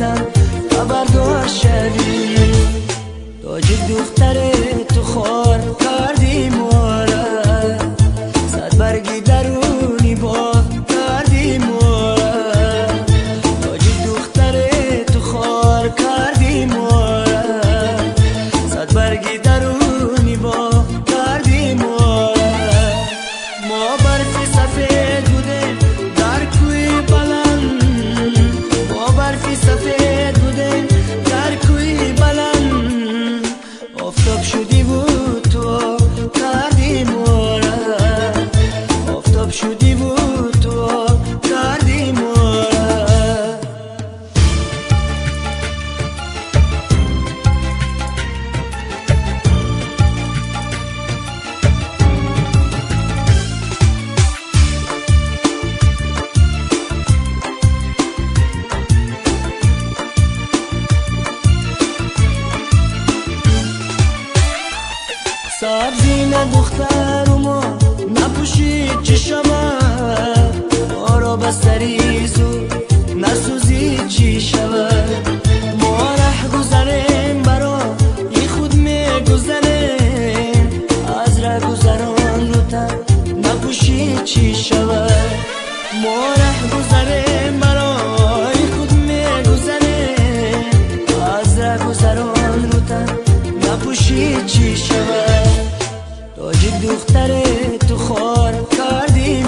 عزیزم خبردار شوی. تاجیک دختر تو خار کردی ماره، صد برگی درونی با کردی ماره. تاجیک دختر تو خار کردی ماره، صد برگی درونی با کردی ماره. ما برفی سفید بودیم در کوی بلند، ما برفی سفید بودیم در کوی بلند. آفتاب شدی بود تو کردی ماره، آفتاب شدی بود تو کردی ماره. سبزینه دختر ما نپوشید چشمه، ما را بستری زود نسوزید چی شود. ما ره گذریم برا ای خود می گذریم، از ره گذران رو تر نپوشید چی شود. ما ره گذریم برا ای خود می گذریم، از ره گذران رو تر نپوشید چی شود. تاجیک دختر تو خار کردی